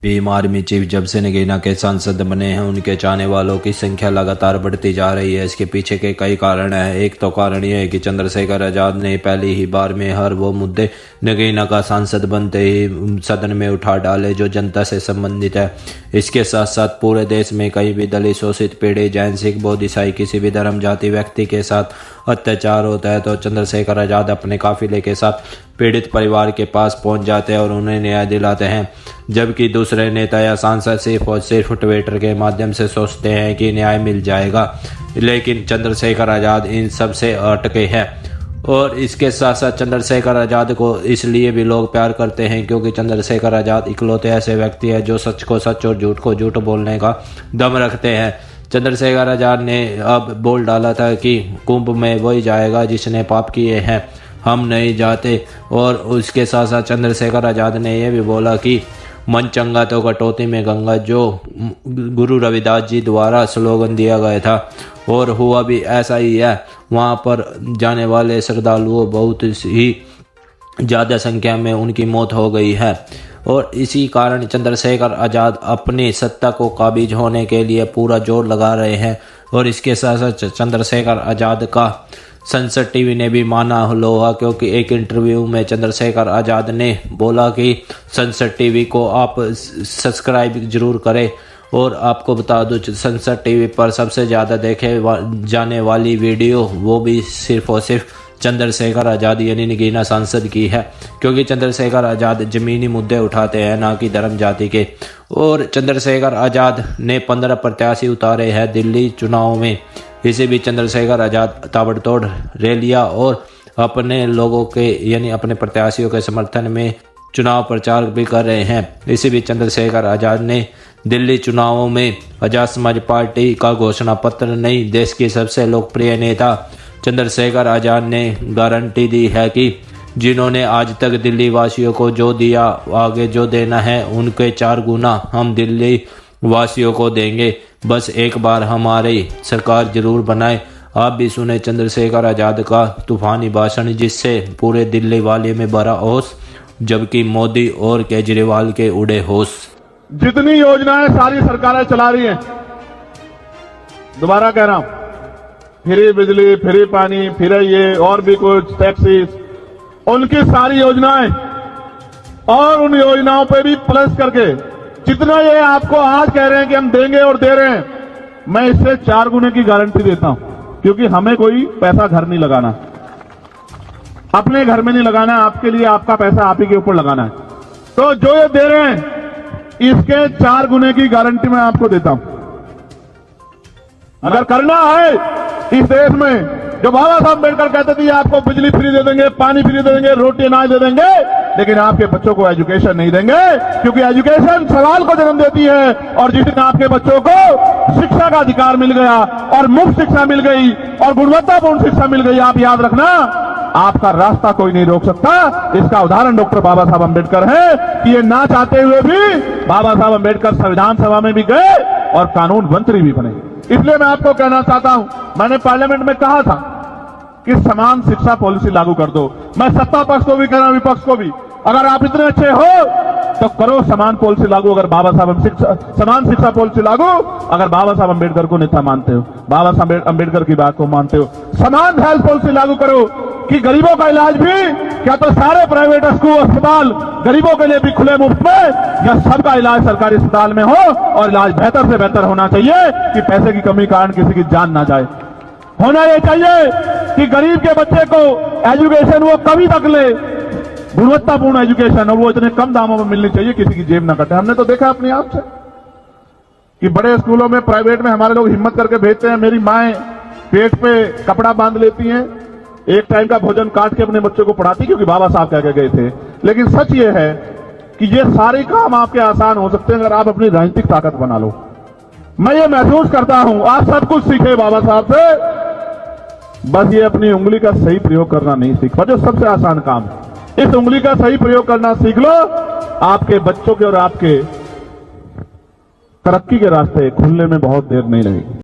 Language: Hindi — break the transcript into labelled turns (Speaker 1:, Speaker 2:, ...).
Speaker 1: भीम आर्मी चीफ जब से नगीना के सांसद बने हैं उनके चाहने वालों की संख्या लगातार बढ़ती जा रही है। इसके पीछे के कई कारण हैं। एक तो कारण यह है कि चंद्रशेखर आजाद ने पहली ही बार में हर वो मुद्दे नगीना का सांसद बनते ही सदन में उठा डाले जो जनता से संबंधित है। इसके साथ साथ पूरे देश में कहीं भी दलित, शोषित, पीड़ित, जैन, सिख, बौद्ध, ईसाई किसी भी धर्म जाति व्यक्ति के साथ अत्याचार होता है तो चंद्रशेखर आजाद अपने काफिले के साथ पीड़ित परिवार के पास पहुंच जाते हैं और उन्हें न्याय दिलाते हैं। जबकि दूसरे नेता या सांसद सिर्फ और सिर्फ ट्विटर के माध्यम से सोचते हैं कि न्याय मिल जाएगा, लेकिन चंद्रशेखर आजाद इन सब से अटके हैं। और इसके साथ साथ चंद्रशेखर आजाद को इसलिए भी लोग प्यार करते हैं क्योंकि चंद्रशेखर आजाद इकलौते ऐसे व्यक्ति है जो सच को सच और झूठ को झूठ बोलने का दम रखते हैं। चंद्रशेखर आजाद ने अब बोल डाला था कि कुंभ में वही जाएगा जिसने पाप किए हैं, हम नहीं जाते। और उसके साथ साथ चंद्रशेखर आजाद ने यह भी बोला कि मन चंगा तो कटौती में गंगा, जो गुरु रविदास जी द्वारा स्लोगन दिया गया था और हुआ भी ऐसा ही है। वहाँ पर जाने वाले श्रद्धालुओं बहुत ही ज़्यादा संख्या में उनकी मौत हो गई है और इसी कारण चंद्रशेखर आजाद अपनी सत्ता को काबिज होने के लिए पूरा जोर लगा रहे हैं। और इसके साथ साथ चंद्रशेखर आजाद का संसद टीवी ने भी माना लोहा, क्योंकि एक इंटरव्यू में चंद्रशेखर आजाद ने बोला कि संसद टीवी को आप सब्सक्राइब जरूर करें। और आपको बता दूं संसद टीवी पर सबसे ज़्यादा देखे जाने वाली वीडियो वो भी सिर्फ और सिर्फ चंद्रशेखर आजाद यानी नगीना सांसद की है, क्योंकि चंद्रशेखर आजाद ज़मीनी मुद्दे उठाते हैं ना कि धर्म जाति के। और चंद्रशेखर आजाद ने 15 प्रत्याशी उतारे हैं दिल्ली चुनाव में। इसे भी चंद्रशेखर आजाद ताबड़तोड़ रैलियां और अपने लोगों के यानी अपने प्रत्याशियों के समर्थन में चुनाव प्रचार भी कर रहे हैं। इसे भी चंद्रशेखर आजाद ने दिल्ली चुनावों में आजाद समाज पार्टी का घोषणा पत्र नहीं, देश के सबसे लोकप्रिय नेता चंद्रशेखर आजाद ने गारंटी दी है कि जिन्होंने आज तक दिल्ली वासियों को जो दिया आगे जो देना है उनके 4 गुना हम दिल्ली वासियों को देंगे। बस एक बार हमारी सरकार जरूर बनाए। आप भी सुने चंद्रशेखर आजाद का तूफानी भाषण जिससे पूरे दिल्ली वाले में भरा होश, जबकि मोदी और केजरीवाल के उड़े होश।
Speaker 2: जितनी योजनाएं सारी सरकारें चला रही हैं, दोबारा कह रहा हूं, फ्री बिजली, फ्री पानी, फ्री ये और भी कुछ टैक्सीज, उनकी सारी योजनाएं और उन योजनाओं पे भी प्लस करके जितना ये आपको आज कह रहे हैं कि हम देंगे और दे रहे हैं, मैं इससे 4 गुने की गारंटी देता हूं, क्योंकि हमें कोई पैसा घर नहीं लगाना, अपने घर में नहीं लगाना है, आपके लिए आपका पैसा आप ही के ऊपर लगाना है। तो जो ये दे रहे हैं इसके 4 गुने की गारंटी मैं आपको देता हूं। अगर करना है इस देश में, जो बाबा साहब अम्बेडकर कहते थे आपको बिजली फ्री दे देंगे, पानी फ्री दे देंगे, रोटी अनाज दे देंगे, लेकिन आपके बच्चों को एजुकेशन नहीं देंगे, क्योंकि एजुकेशन सवाल को जन्म देती है। और जिस दिन आपके बच्चों को शिक्षा का अधिकार मिल गया और मुफ्त शिक्षा मिल गई और गुणवत्तापूर्ण शिक्षा मिल गई, आप याद रखना आपका रास्ता कोई नहीं रोक सकता। इसका उदाहरण डॉक्टर बाबा साहब अम्बेडकर है कि ये ना चाहते हुए भी बाबा साहब अम्बेडकर संविधान सभा में भी गए और कानून मंत्री भी बने। इसलिए मैं आपको कहना चाहता हूं, मैंने पार्लियामेंट में कहा था कि समान शिक्षा पॉलिसी लागू कर दो। मैं सत्ता पक्ष को भी कह रहा हूं, विपक्ष को भी, अगर आप इतने अच्छे हो तो करो समान पॉलिसी लागू। अगर बाबा साहब समान शिक्षा पॉलिसी लागू, अगर बाबा साहब अम्बेडकर को नेता मानते हो, बाबा साहब अम्बेडकर की बात को मानते हो, समान हेल्थ पॉलिसी लागू करो कि गरीबों का इलाज भी क्या तो सारे प्राइवेट स्कूल अस्पताल गरीबों के लिए भी खुले मुफ्त में, या सबका इलाज सरकारी अस्पताल में हो और इलाज बेहतर से बेहतर होना चाहिए कि पैसे की कमी के कारण किसी की जान ना जाए। होना यह चाहिए कि गरीब के बच्चे को एजुकेशन वो कभी तक ले, गुणवत्तापूर्ण एजुकेशन, और वो इतने कम दामों में मिलनी चाहिए किसी की जेब ना कटे। हमने तो देखा अपने आप से कि बड़े स्कूलों में, प्राइवेट में हमारे लोग हिम्मत करके भेजते हैं। मेरी माएं पेट पे कपड़ा बांध लेती हैं, एक टाइम का भोजन काट के अपने बच्चों को पढ़ाती, क्योंकि बाबा साहब कह के गए थे। लेकिन सच ये है कि ये सारे काम आपके आसान हो सकते हैं अगर आप अपनी राजनीतिक ताकत बना लो। मैं ये महसूस करता हूं आप सब कुछ सीखे बाबा साहब से, बस ये अपनी उंगली का सही प्रयोग करना नहीं सीख पा, जो सबसे आसान काम है। इस उंगली का सही प्रयोग करना सीख लो, आपके बच्चों के और आपके तरक्की के रास्ते खुलने में बहुत देर नहीं लगेगी।